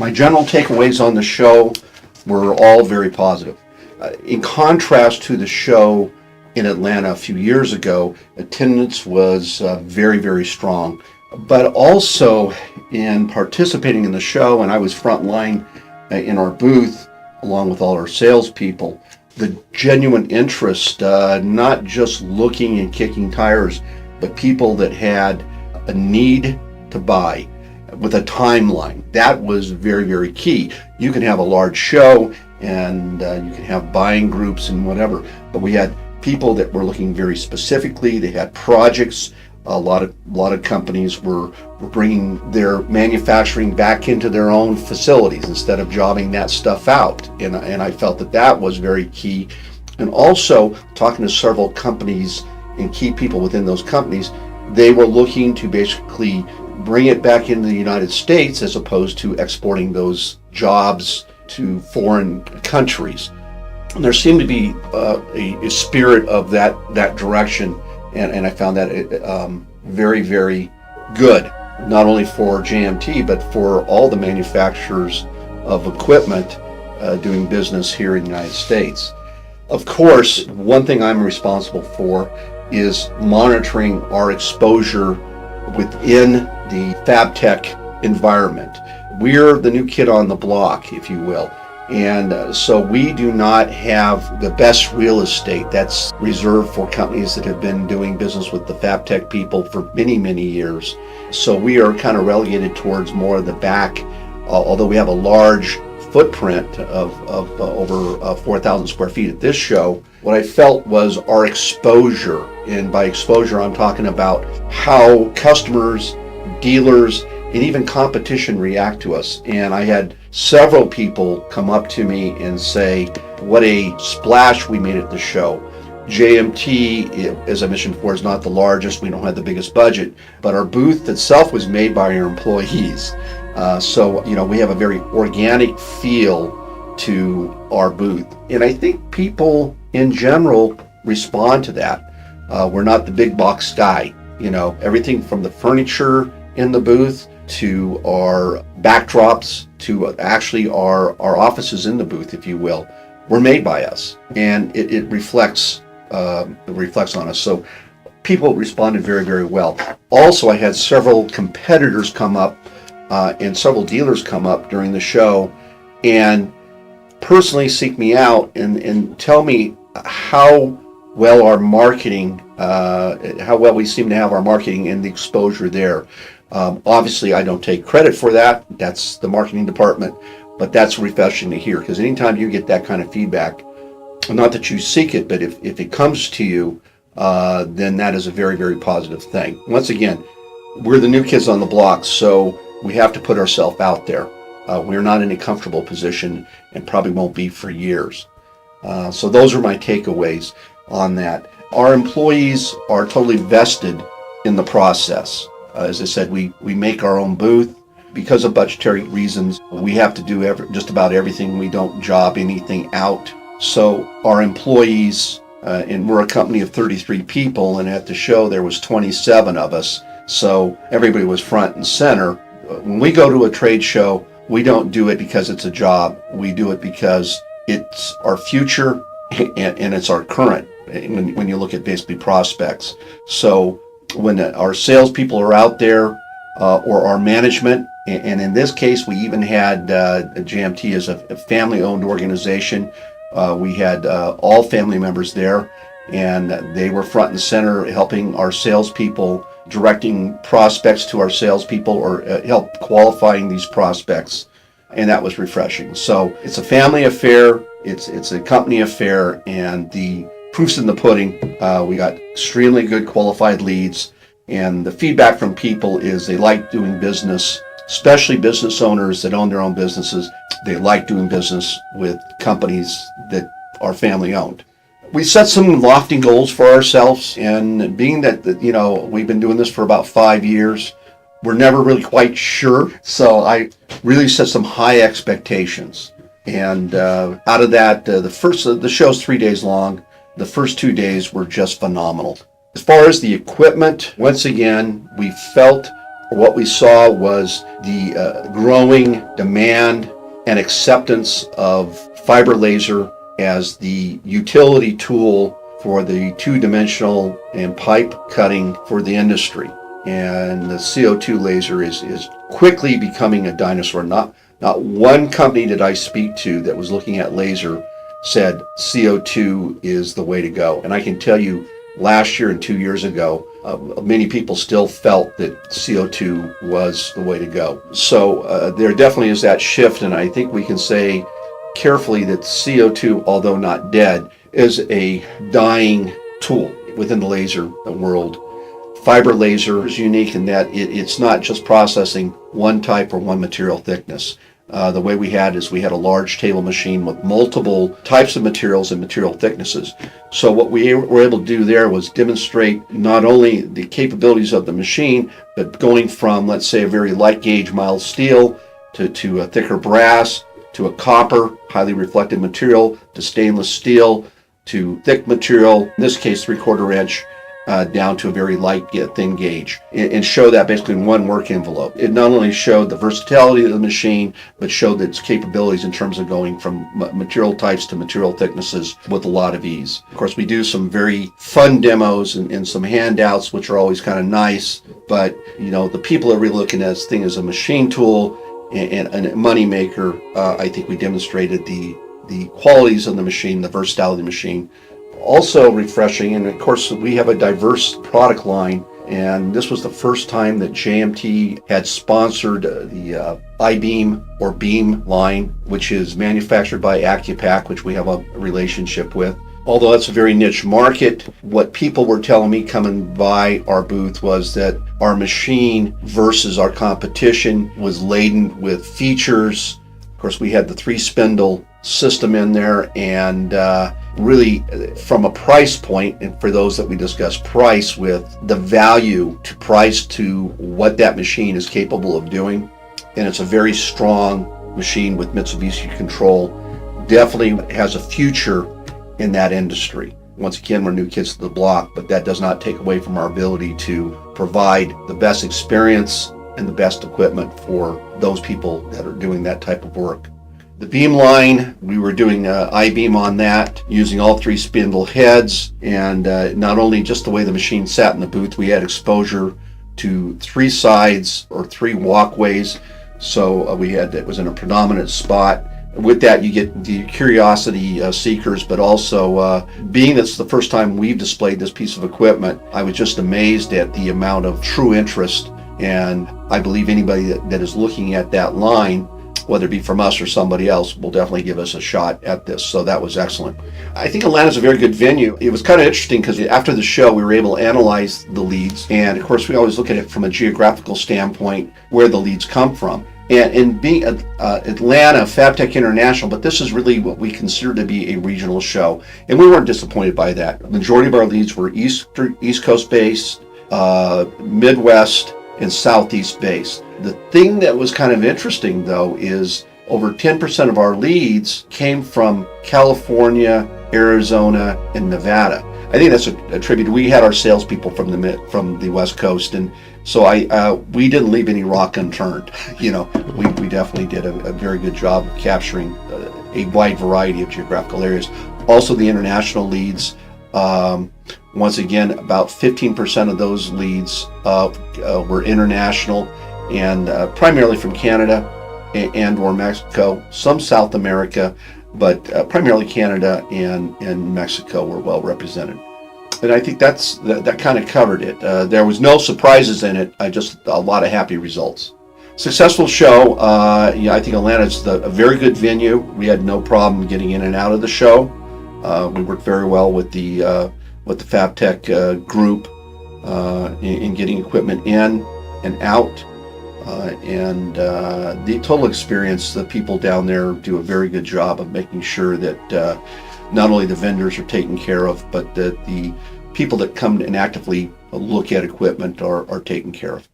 My general takeaways on the show were all very positive. In contrast to the show in Atlanta a few years ago, attendance was very, very strong. But also in participating in the show, and I was frontline in our booth along with all our salespeople, the genuine interest, not just looking and kicking tires, but people that had a need to buy with a timeline. That was very, very key. You can have a large show and you can have buying groups and whatever, but we had people that were looking very specifically. They had projects. A lot of companies were bringing their manufacturing back into their own facilities instead of jobbing that stuff out, and I felt that was very key. And also talking to several companies and key people within those companies, they were looking to basically bring it back into the United States as opposed to exporting those jobs to foreign countries. And there seemed to be a spirit of that direction, and I found that very, very good, not only for JMT, but for all the manufacturers of equipment doing business here in the United States. Of course, one thing I'm responsible for is monitoring our exposure within the FABTECH environment. We're the new kid on the block, if you will. And so we do not have the best real estate. That's reserved for companies that have been doing business with the FABTECH people for many, many years. So we are kind of relegated towards more of the back, although we have a large footprint of over 4,000 square feet at this show. What I felt was our exposure, and by exposure I'm talking about how customers, dealers, and even competition react to us. And I had several people come up to me and say what a splash we made at the show. JMT, as I mentioned before, is not the largest. We don't have the biggest budget, but our booth itself was made by our employees. So we have a very organic feel to our booth. And I think people in general respond to that. We're not the big box guy. Everything from the furniture in the booth to our backdrops to actually our offices in the booth, if you will, were made by us, and it reflects on us. So people responded very, very well. Also, I had several competitors come up and several dealers come up during the show and personally seek me out and tell me how well our marketing, how well we seem to have our marketing and the exposure there. Obviously, I don't take credit for that. That's the marketing department, but that's refreshing to hear, because anytime you get that kind of feedback, not that you seek it, but if it comes to you, then that is a very, very positive thing. Once again, we're the new kids on the block, so we have to put ourselves out there. We're not in a comfortable position and probably won't be for years. So those are my takeaways on that. Our employees are totally vested in the process. As I said, we make our own booth. Because of budgetary reasons, we have to do just about everything. We don't job anything out. So our employees, and we're a company of 33 people, and at the show there was 27 of us. So everybody was front and center. When we go to a trade show, we don't do it because it's a job. We do it because it's our future and it's our current, when you look at basically prospects. So when our salespeople are out there, or our management, and in this case we even had JMT as a family-owned organization. We had all family members there, and they were front and center helping our salespeople, directing prospects to our salespeople, or help qualifying these prospects, and that was refreshing. So it's a family affair, it's a company affair, and the proof's in the pudding. We got extremely good qualified leads, and the feedback from people is they like doing business, especially business owners that own their own businesses. They like doing business with companies that are family owned. We set some lofty goals for ourselves, and being that we've been doing this for about 5 years, we're never really quite sure. So I really set some high expectations, and out of that, the show's 3 days long. The first 2 days were just phenomenal. As far as the equipment, once again, we felt What we saw was the growing demand and acceptance of fiber laser as the utility tool for the two-dimensional and pipe cutting for the industry. And the CO2 laser is quickly becoming a dinosaur. Not one company that I speak to that was looking at laser said CO2 is the way to go. And I can tell you, last year and 2 years ago, many people still felt that CO2 was the way to go. So there definitely is that shift, and I think we can say carefully that CO2, although not dead, is a dying tool within the laser world. Fiber laser is unique in that it's not just processing one type or one material thickness. The way we had a large table machine with multiple types of materials and material thicknesses. So what we were able to do there was demonstrate not only the capabilities of the machine, but going from, let's say, a very light gauge mild steel to a thicker brass, to a copper, highly reflective material, to stainless steel, to thick material, in this case 3/4 inch, down to a very light, thin gauge, and show that basically in one work envelope. It not only showed the versatility of the machine, but showed its capabilities in terms of going from material types to material thicknesses with a lot of ease. Of course, we do some very fun demos and some handouts, which are always kind of nice, but the people are really looking at this thing as a machine tool and a money maker. I think we demonstrated the qualities of the machine, the versatility of the machine. Also refreshing, and of course we have a diverse product line, and this was the first time that JMT had sponsored the I-beam or beam line, which is manufactured by AccuPack, which we have a relationship with. Although it's a very niche market, what people were telling me coming by our booth was that our machine versus our competition was laden with features. Of course, we had the 3-spindle system in there, and really from a price point, and for those that we discussed price with, the value to price to what that machine is capable of doing, and it's a very strong machine with Mitsubishi control, definitely has a future in that industry. Once again, we're new kids to the block, but that does not take away from our ability to provide the best experience and the best equipment for those people that are doing that type of work. The beam line, we were doing I-beam on that, using all 3 spindle heads, and not only just the way the machine sat in the booth, we had exposure to 3 sides or 3 walkways, so it was in a predominant spot. With that, you get the curiosity seekers, but also being that's the first time we've displayed this piece of equipment, I was just amazed at the amount of true interest, and I believe anybody that is looking at that line, whether it be from us or somebody else, will definitely give us a shot at this. So that was excellent. I think Atlanta's a very good venue. It was kind of interesting because after the show, we were able to analyze the leads. And of course, we always look at it from a geographical standpoint, where the leads come from. And being Atlanta, FABTECH International, but this is really what we consider to be a regional show. And we weren't disappointed by that. The majority of our leads were East Coast based, Midwest, and Southeast based. The thing that was kind of interesting, though, is over 10% of our leads came from California, Arizona, and Nevada. I think that's a tribute. We had our salespeople from the West Coast, and so we didn't leave any rock unturned. We definitely did a very good job of capturing a wide variety of geographical areas. Also, the international leads. Once again, about 15% of those leads were international, and primarily from Canada and or Mexico, some South America, but primarily Canada and Mexico were well represented. And I think that kind of covered it. There was no surprises in it, just a lot of happy results. Successful show. I think Atlanta's a very good venue. We had no problem getting in and out of the show. We worked very well with the FABTECH group in getting equipment in and out. And the total experience, the people down there do a very good job of making sure that not only the vendors are taken care of, but that the people that come and actively look at equipment are taken care of.